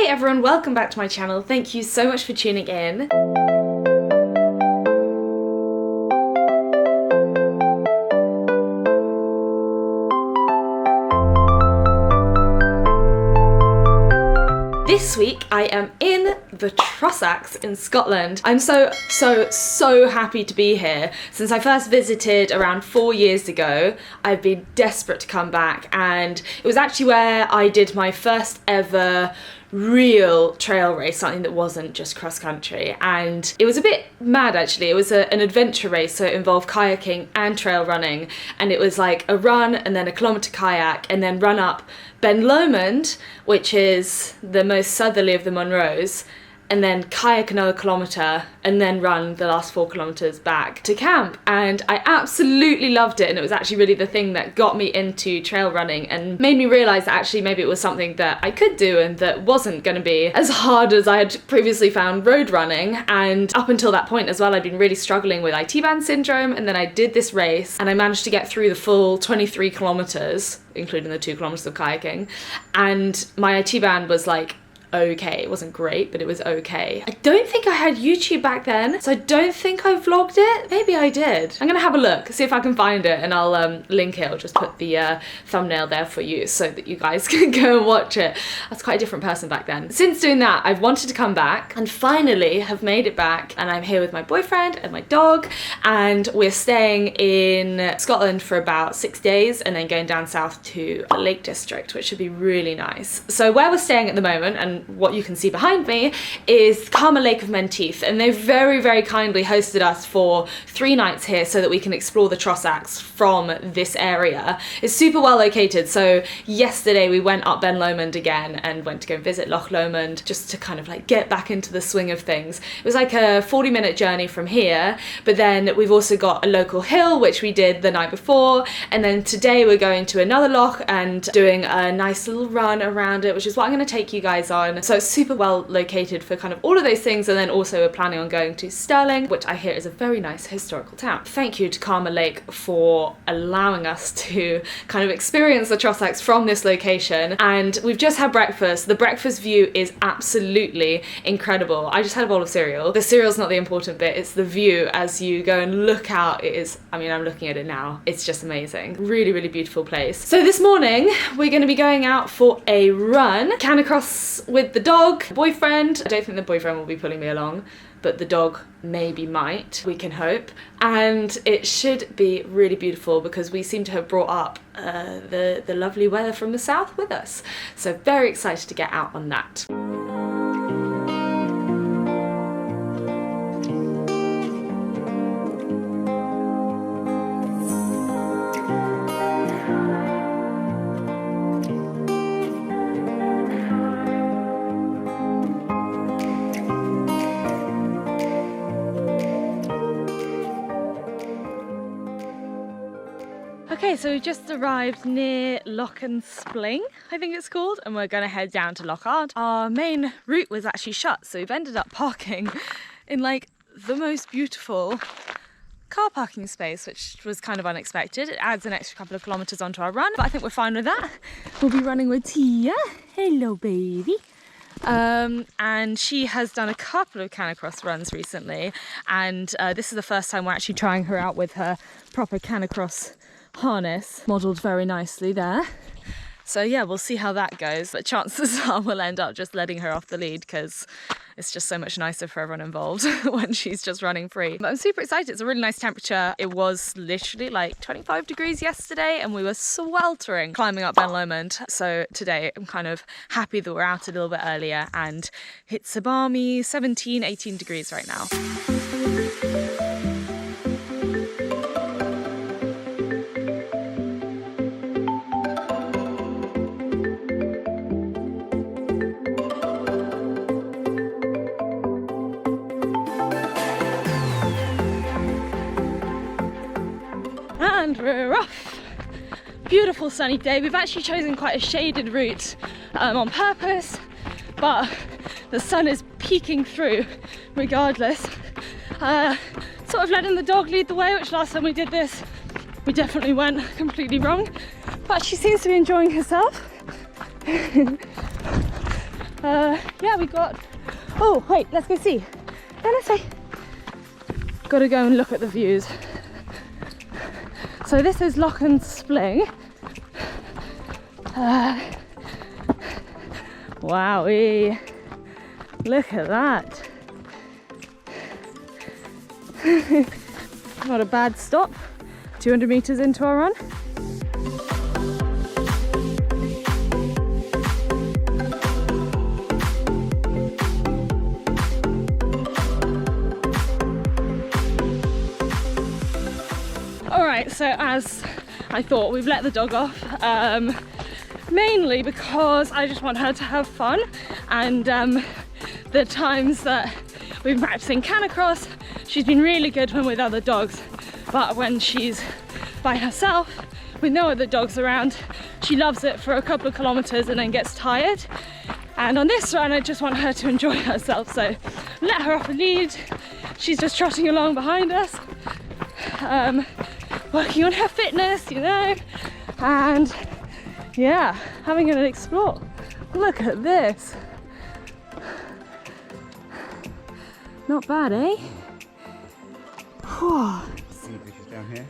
everyone, welcome back to my channel. Thank you so much for tuning in. This week I am in the Trossachs in Scotland. I'm so happy to be here. Since I first visited around 4 years ago, I've been desperate to come back, and it was actually where I did my first ever real trail race, something that wasn't just cross country, and it was a bit mad actually. It was an adventure race, so it involved kayaking and trail running, and it was like a run and then a kilometre kayak and then run up Ben Lomond, which is the most southerly of the Munros, and then kayak another kilometre and then run the last 4 kilometres back to camp. And I absolutely loved it, and it was actually really the thing that got me into trail running and made me realise that actually maybe it was something that I could do and that wasn't going to be as hard as I had previously found road running. And up until that point as well, I'd been really struggling with IT band syndrome, and then I did this race and I managed to get through the full 23 kilometres, including the 2 kilometres of kayaking, and my IT band was like okay. It wasn't great, but it was okay. I don't think I had YouTube back then, so I don't think I vlogged it. Maybe I did. I'm gonna have a look, see if I can find it, and I'll link it. I'll just put the thumbnail there for you so that you guys can go and watch it. I was quite a different person back then. Since doing that, I've wanted to come back and finally have made it back, and I'm here with my boyfriend and my dog, and we're staying in Scotland for about 6 days and then going down south to the Lake District, which should be really nice. So where we're staying at the moment, and what you can see behind me, is Carmer Lake of Menteith, and they very kindly hosted us for 3 nights here so that we can explore the Trossachs from this area. It's super well located, so yesterday we went up Ben Lomond again and went to go visit Loch Lomond just to kind of like get back into the swing of things. It was like a 40-minute journey from here, but then we've also got a local hill which we did the night before, and then today we're going to another loch and doing a nice little run around it, which is what I'm going to take you guys on. So it's super well located for kind of all of those things, and then also we're planning on going to Stirling, which I hear is a very nice historical town. Thank you to Carmer Lake for allowing us to kind of experience the Trossachs from this location, and we've just had breakfast. The breakfast view is absolutely incredible. I just had a bowl of cereal. The cereal's not the important bit, it's the view as you go and look out. It is, I mean, I'm looking at it now. It's just amazing. Really beautiful place. So this morning we're going to be going out for a run, CANICROSS with the dog, boyfriend. I don't think the boyfriend will be pulling me along, but the dog maybe might, we can hope. And it should be really beautiful because we seem to have brought up the lovely weather from the south with us. So very excited to get out on that. Okay, so we've just arrived near Lochand Spling, I think it's called, and we're going to head down to Loch Ard. Our main route was actually shut, so we've ended up parking in like the most beautiful car parking space, which was kind of unexpected. It adds an extra couple of kilometres onto our run, but I think we're fine with that. We'll be running with Tia. Hello, baby. And she has done a couple of CANICROSS runs recently, and this is the first time we're actually trying her out with her proper CANICROSS harness, modelled very nicely there. So yeah, we'll see how that goes, but chances are we'll end up just letting her off the lead because it's just so much nicer for everyone involved when she's just running free. But I'm super excited. It's a really nice temperature. It was literally like 25 degrees yesterday and we were sweltering climbing up Ben Lomond. So today I'm kind of happy that we're out a little bit earlier, and it's a balmy 17-18 degrees right now. And we're off! Beautiful sunny day. We've actually chosen quite a shaded route on purpose, but the sun is peeking through regardless. Sort of letting the dog lead the way, which last time we did this we definitely went completely wrong, but she seems to be enjoying herself. yeah, we got, oh wait, let's go see. Yeah, let's see. Gotta go and look at the views. So this is Lochand Spling. Wowee, look at that. Not a bad stop, 200 meters into our run. Alright, so as I thought, we've let the dog off, mainly because I just want her to have fun, and the times that we've been practicing CANICROSS, she's been really good when with other dogs, but when she's by herself with no other dogs around, she loves it for a couple of kilometers and then gets tired. And on this run I just want her to enjoy herself, so let her off a lead. She's just trotting along behind us, working on her fitness, you know, and yeah, having an explore. Look at this. Not bad, eh? Down here.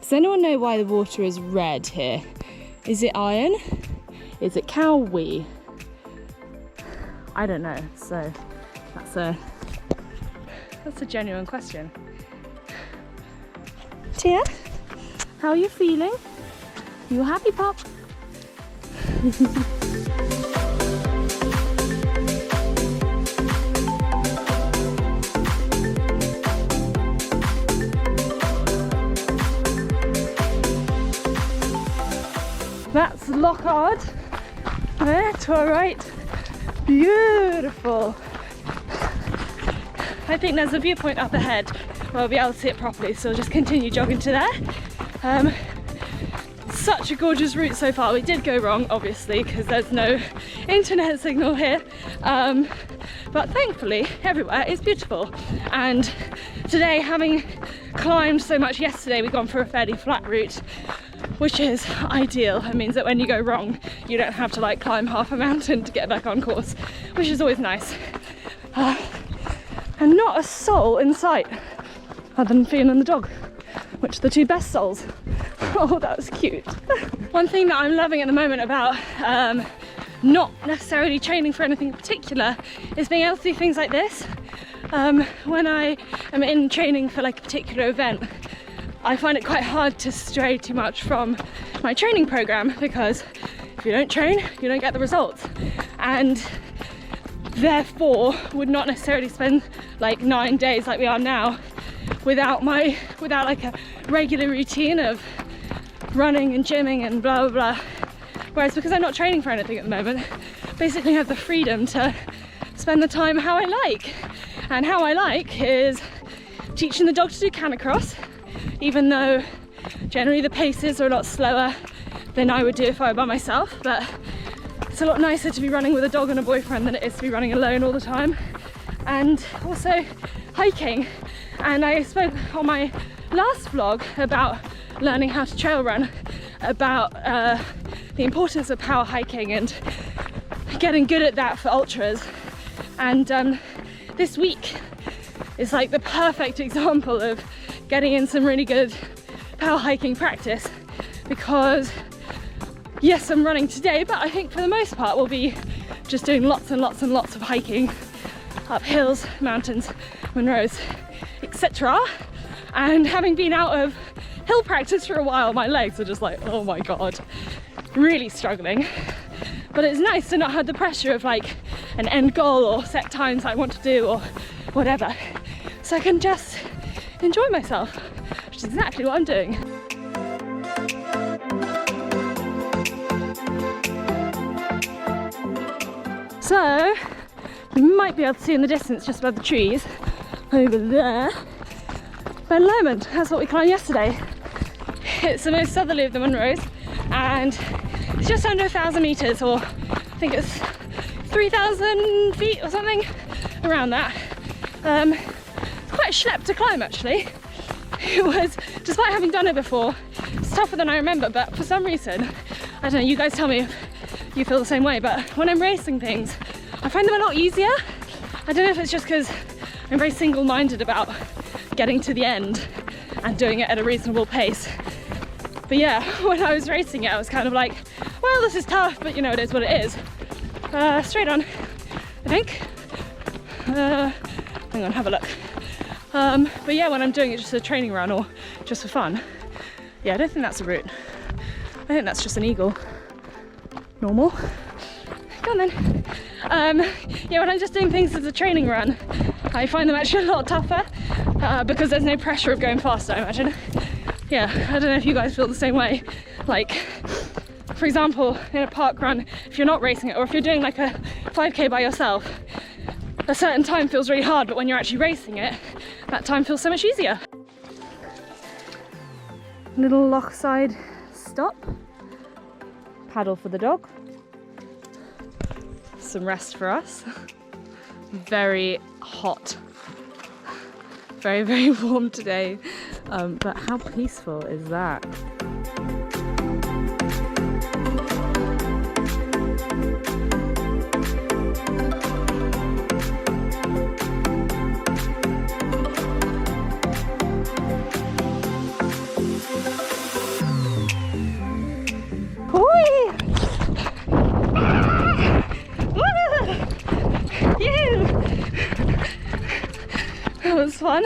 Does anyone know why the water is red here? Is it iron? Is it cow wee? I don't know. So that's a genuine question. Tia, how are you feeling? You happy, pup? That's Loch Ard, there to our right. Beautiful. I think there's a viewpoint up ahead where we'll be able to see it properly, so we'll just continue jogging to there. Such a gorgeous route so far. We did go wrong, obviously, because there's no internet signal here, but thankfully everywhere is beautiful. And today, having climbed so much yesterday, we've gone for a fairly flat route, which is ideal. It means that when you go wrong, you don't have to like climb half a mountain to get back on course, which is always nice. And not a soul in sight other than Fiann and the dog, which are the two best souls. Oh, that was cute. One thing that I'm loving at the moment about not necessarily training for anything in particular is being able to do things like this. When I am in training for like a particular event, I find it quite hard to stray too much from my training program, because if you don't train, you don't get the results, and therefore would not necessarily spend like 9 days like we are now without like a regular routine of running and gymming and blah blah blah. Whereas because I'm not training for anything at the moment, basically I have the freedom to spend the time how I like, and how I like is teaching the dog to do CANICROSS, even though generally the paces are a lot slower than I would do if I were by myself, but it's a lot nicer to be running with a dog and a boyfriend than it is to be running alone all the time. And also hiking, and I spoke on my last vlog about learning how to trail run, about the importance of power hiking and getting good at that for ultras. And this week is like the perfect example of getting in some really good power hiking practice, because yes, I'm running today, but I think for the most part we'll be just doing lots and lots and lots of hiking up hills, mountains, Monroes, etc. And having been out of hill practice for a while, my legs are just like, oh my god, really struggling. But it's nice to not have the pressure of like an end goal or set times I want to do or whatever, so I can just enjoy myself, which is exactly what I'm doing. So you might be able to see in the distance, just above the trees over there, Ben Lomond. That's what we climbed yesterday. It's the most southerly of the Monroes, and it's just under 1,000 meters, or I think it's 3,000 feet or something around that. It's quite a schlep to climb actually. It was, despite having done it before, it's tougher than I remember, but for some reason, I don't know, you guys tell me if you feel the same way, but when I'm racing things, I find them a lot easier. I don't know if it's just because I'm very single-minded about getting to the end and doing it at a reasonable pace. But yeah, when I was racing it, I was kind of like, well, this is tough, but you know, it is what it is. Straight on, I think. Hang on, have a look. But yeah, when I'm doing it just as a training run or just for fun, yeah, I don't think that's a route. I think that's just an eagle. Normal. Go on then. Yeah, when I'm just doing things as a training run, I find them actually a lot tougher because there's no pressure of going faster, I imagine. Yeah, I don't know if you guys feel the same way. Like, for example, in a park run, if you're not racing it, or if you're doing like a 5K by yourself, a certain time feels really hard, but when you're actually racing it, that time feels so much easier. Little Lochside stop. Paddle for the dog. Some rest for us. Very hot. Very, very warm today. But how peaceful is that? That was fun.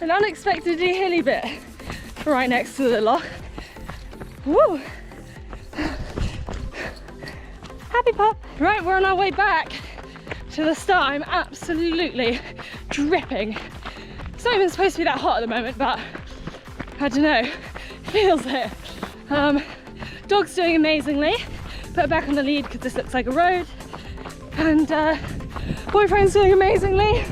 An unexpectedly hilly bit right next to the loch. Woo! Happy pup! Right, we're on our way back to the start. I'm absolutely dripping. It's not even supposed to be that hot at the moment, but I don't know, feels it. Dog's doing amazingly. Put her back on the lead because this looks like a road. And boyfriend's doing amazingly.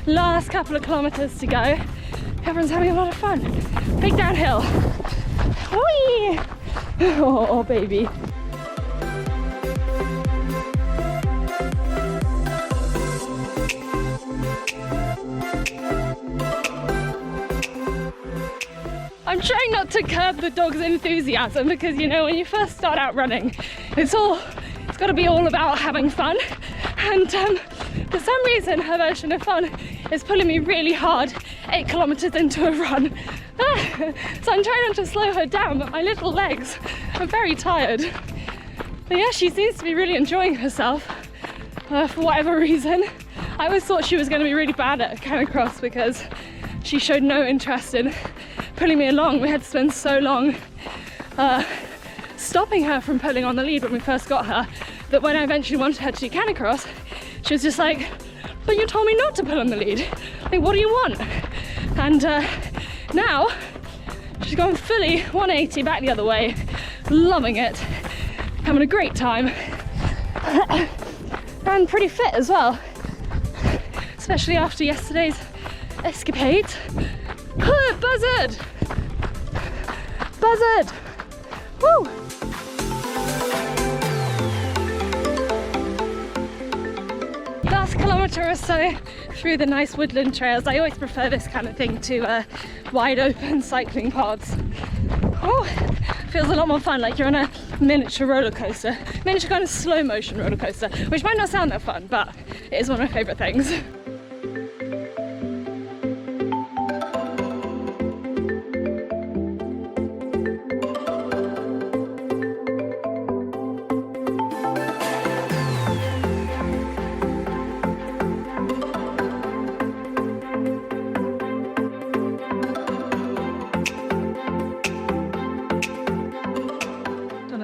Last couple of kilometers to go. Everyone's having a lot of fun. Big downhill. Whee! Oh, baby. I'm trying not to curb the dog's enthusiasm because, you know, when you first start out running, it's got to be all about having fun. And for some reason, her version of fun is pulling me really hard 8 kilometers into a run. So I'm trying not to slow her down, but my little legs are very tired. But yeah, she seems to be really enjoying herself for whatever reason. I always thought she was going to be really bad at CANICROSS because she showed no interest in pulling me along. We had to spend so long stopping her from pulling on the lead when we first got her that when I eventually wanted her to do CANICROSS, she was just like, but you told me not to pull on the lead. Like, what do you want? And now she's gone fully 180 back the other way, loving it, having a great time, and pretty fit as well, especially after yesterday's escapade. Oh, buzzard! Buzzard! Woo! Last kilometre or so through the nice woodland trails. I always prefer this kind of thing to wide open cycling paths. Oh, feels a lot more fun, like you're on a miniature roller coaster. Miniature kind of slow motion roller coaster, which might not sound that fun, but it is one of my favourite things.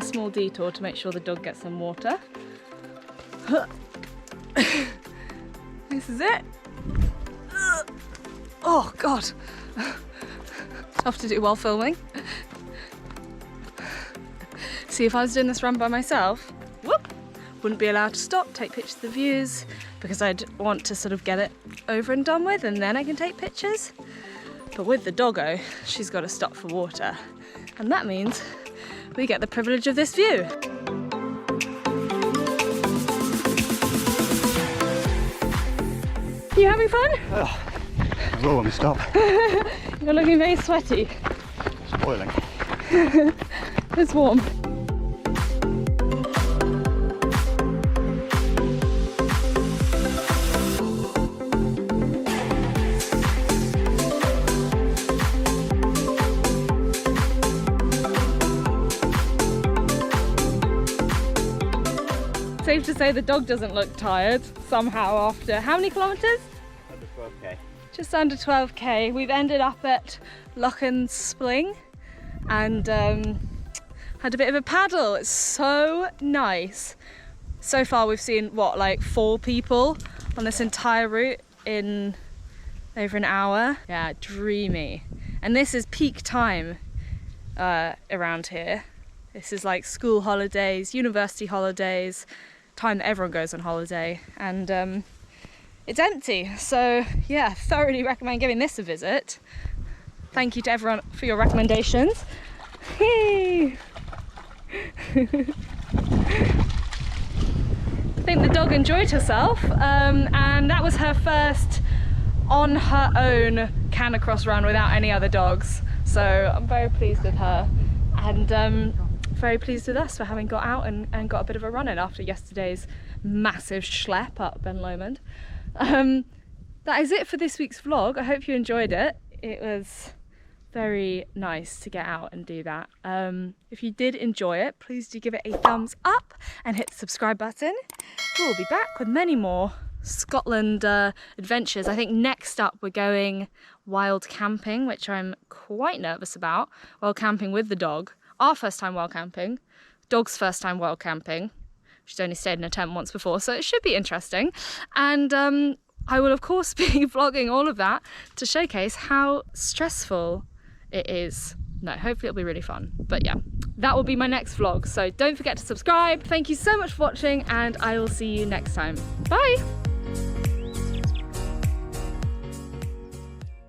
Small detour to make sure the dog gets some water. This is it. Oh god, tough to do while filming. See, if I was doing this run by myself, wouldn't be allowed to stop, take pictures of the views, because I'd want to sort of get it over and done with and then I can take pictures. But with the doggo, she's got to stop for water, and that means we get the privilege of this view. You having fun? I will when we stop. You're looking very sweaty. It's boiling. It's warm. safe to say the dog doesn't look tired somehow after how many kilometres? Under 12k. Just under 12k. We've ended up at Lochand Spling and had a bit of a paddle. It's so nice. So far we've seen what, like 4 people on this entire route in over an hour. Yeah, dreamy. And this is peak time around here. This is like school holidays, university holidays, time that everyone goes on holiday, and it's empty. So yeah, thoroughly recommend giving this a visit. Thank you to everyone for your recommendations. Hey. I think the dog enjoyed herself, and that was her first on her own CANICROSS run without any other dogs. So I'm very pleased with her, and very pleased with us for having got out and got a bit of a run in after yesterday's massive schlep up Ben Lomond. That is it for this week's vlog. I hope you enjoyed it. It was very nice to get out and do that. If you did enjoy it, please do give it a thumbs up and hit the subscribe button. We'll be back with many more Scotland adventures. I think next up we're going wild camping, which I'm quite nervous about. Wild camping with the dog. Our first time wild camping. Dog's first time wild camping. She's only stayed in a tent once before, so it should be interesting. And I will of course be vlogging all of that to showcase how stressful it is. No, hopefully it'll be really fun. But yeah, that will be my next vlog. So don't forget to subscribe. Thank you so much for watching, and I will see you next time. Bye!